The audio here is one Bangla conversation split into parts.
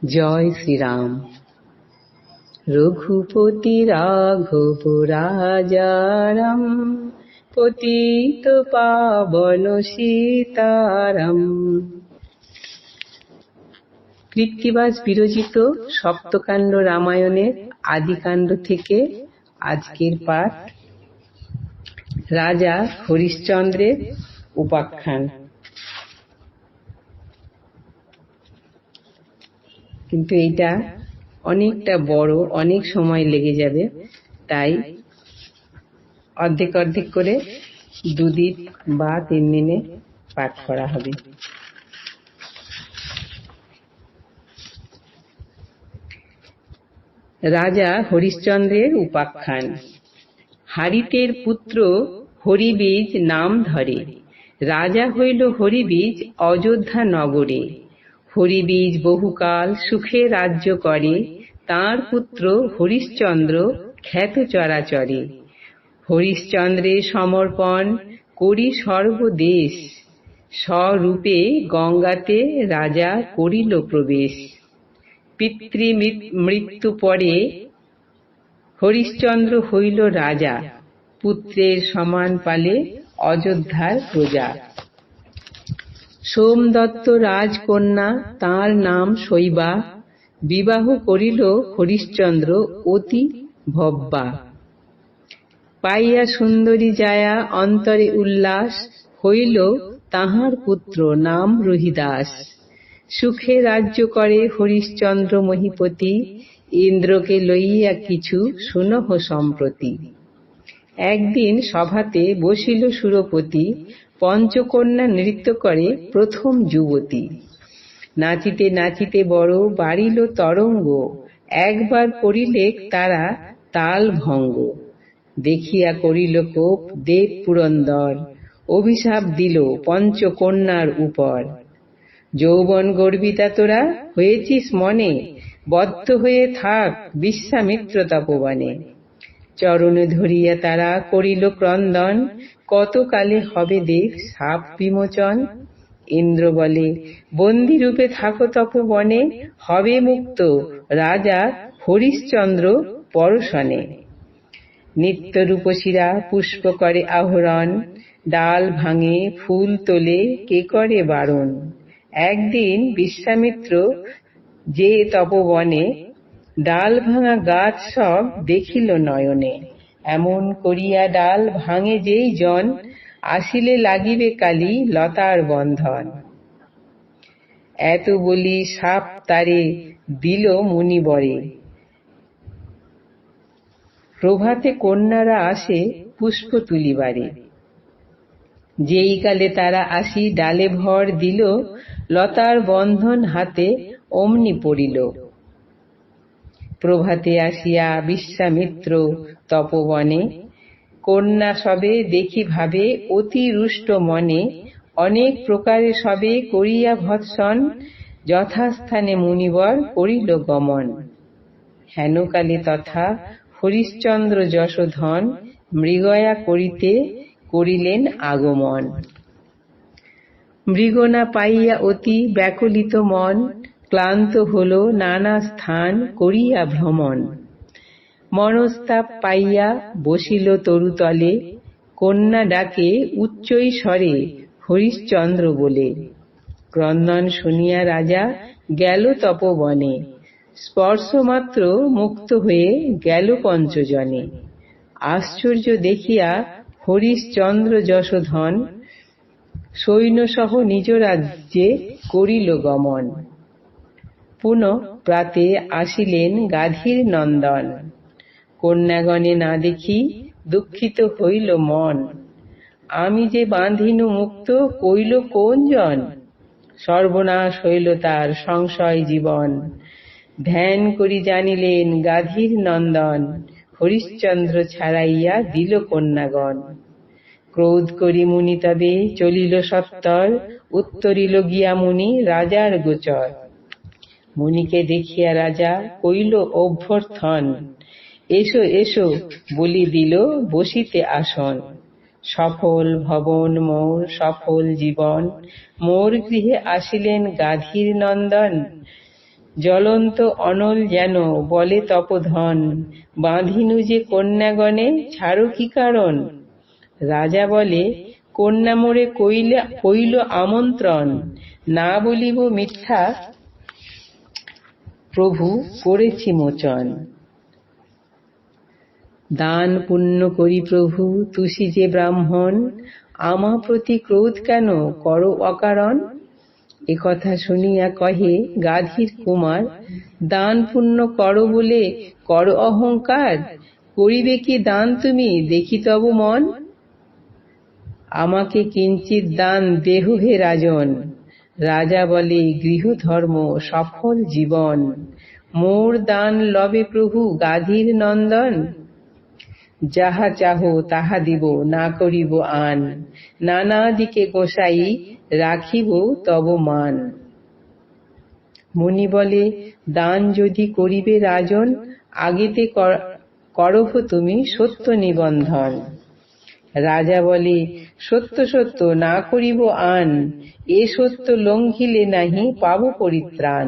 জয় শ্রীরাম। রঘুপতি রাঘব রাজারাম, পতিত পাবন সীতারাম। কৃত্তিবাস বিরচিত সপ্তকাণ্ড রামায়ণের আদিকাণ্ড থেকে আজকের পাঠ রাজা হরিশ্চন্দ্রের উপাখ্যান। কিন্তু এইটা অনেকটা বড়, অনেক সময় লেগে যাবে, তাই অর্ধেক অর্ধেক করে 2 দিন বা 3 দিনে পাঠ করা হবে। রাজা হরিশ্চন্দ্রের উপাখ্যান। হারিতের পুত্র হরিবীজ নাম ধরে, রাজা হইল হরিবীজ অযোধ্যা নগরে। হরিবীজ বহুকাল সুখে রাজ্য করে, তাঁর পুত্র হরিশ্চন্দ্র খ্যাত চরাচরে। হরিশ্চন্দ্রের সমর্পণ করি সর্বদেশ, স্বরূপে গঙ্গাতে রাজা করিল প্রবেশ। পিতৃ মৃত্যু পরে হরিশ্চন্দ্র হইল রাজা, পুত্রের সমান পালে অযোধ্যার প্রজা। সোমদত্ত রাজকন্যা তাঁর নাম শৈবা, বিবাহ করিল হরিশ্চন্দ্র অতি ভব্যা। পাইয়া সুন্দরী জায়া অন্তরে উল্লাস, হইল তাহার পুত্র নাম রহিদাস। সুখে রাজ্য করে হরিশ্চন্দ্র মহিপতি, ইন্দ্রকে লইয়া কিছু শুনহ সম্প্রতি। একদিন সভাতে বসিল সুরপতি, পঞ্চকন্যা নৃত্য করে প্রথম যুবতী। নাচিতে নাচিতে বড় বাড়িল তরঙ্গ, একবার করিলে তারা তাল ভঙ্গ। দেখিয়া করিল কোপ দেব পুরন্দর, অভিশাপ দিল পঞ্চকন্যার উপর। যৌবন গর্বিতা তোরা হয়েছিস মনে, বদ্ধ হয়ে থাক বিশ্বামিত্র তপবনে। চরণে ধরিয়া তারা করিল ক্রন্দন, কতকালে হবে দেব শাপ বিমোচন। ইন্দ্র বলে বন্দী রূপে থাকো তপবনে, হবে মুক্ত রাজা হরিশ্চন্দ্র পরশনে। নিত্য রূপসীরা পুষ্প করে আহরণ, ডাল ভাঙে ফুল তোলে কে করে বারণ। একদিন বিশ্বামিত্র যে তপবনে, ডাল ভাঙা গাছ সব দেখিল নয়নে। এমন করিয়া ডাল ভাঙে যেই জন, আসিলে লাগিবে কালি লতার বন্ধন। এত বলি শাপ তারে দিল মুনিবরে, প্রভাতে কন্যারা আসে পুষ্প তুলিবারে। যেই কালে তারা আসি ডালে ভর দিল, লতার বন্ধন হাতে অমনি পড়িল। প্রভাতে আসিয়া বিশ্বামিত্র তপবনে, কন্যা সবে দেখি ভাবে অতি রুষ্ট মনে। অনেক প্রকারে সবে করিয়া ভৎসন, যথাস্থানে মুনিবর করিল গমন। হেনকালে তথা হরিশ্চন্দ্র যশোধন, মৃগয়া করিতে করিলেন আগমন। মৃগনা পাইয়া অতি ব্যাকুলিত মন, ক্লান্ত হল নানা স্থান করিয়া ভ্রমণ। মনস্তাপ পাইয়া বসিল তরুতলে, কন্যা ডাকে উচ্চৈ স্বরে হরিশ্চন্দ্র বলে। ক্রন্দন শুনিয়া রাজা গেল তপবনে, স্পর্শ মাত্র মুক্ত হয়ে গেল পঞ্চজনে। আশ্চর্য দেখিয়া হরিশ্চন্দ্র যশোধন, সৈন্যসহ নিজ রাজ্যে করিল গমন। পুনঃ প্রাতে আসিলেন গাধীর নন্দন, কন্যাগণে না দেখি দুঃখিত হইল মন। আমি যে বাঁধিনু মুক্ত কইল কোন জন, সর্বনাশ হইল তার সংশয় জীবন। ধ্যান করি জানিলেন গাধীর নন্দন, হরিশ্চন্দ্র ছাড়াইয়া দিল কন্যাগণ। ক্রোধ করি মুনি তবে চলিল সত্তর, উত্তরিল গিয়া মুনি রাজার গোচর। মুনিকে দেখিয়া রাজা কইল অভ্যর্থন, এসো এসো বলি দিল বসিতে আসন। সফল ভবন মোর সফল জীবন, মোর গৃহে আসিলেন গাধীর নন্দন। জ্বলন্ত অনল যেন বলে তপোধন, বাঁধিনু যে কন্যাগণে ছাড়ো কি কারণ? রাজা বলে, কন্যা মোরে কইল আমন্ত্রণ, না বলিব মিথ্যা প্রভু করেছি মোচন। দান পুণ্য করি প্রভু তুষি যে ব্রাহ্মণ, আমা প্রতি ক্রোধ কেন করো অকারণ? একথা শুনিয়া কহে গাধীর কুমার, দান পুণ্য করো বলে করো অহংকার, করিবে কি দান তুমি দেখি তব মন? আমাকে কিঞ্চিৎ দান দেহ হে রাজন, রাজা বলে গৃহধর্ম সফল জীবন, মোর দান লবে প্রভু গাধীর নন্দন, যাহা চাহ তাহা দিব না করিব আন, নানা দিকে গোসাই রাখিব তব মান। মুনি বলে, দান যদি করিবে রাজন, আগেতে করভ তুমি সত্য নিবন্ধন। রাজা বলে, সত্য সত্য না করিব আন, এ সত্য লঙ্ঘিলে নাহি পাব পরিত্রাণ।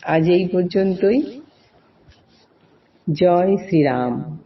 আজ এই পর্যন্তই। জয় শ্রীরাম।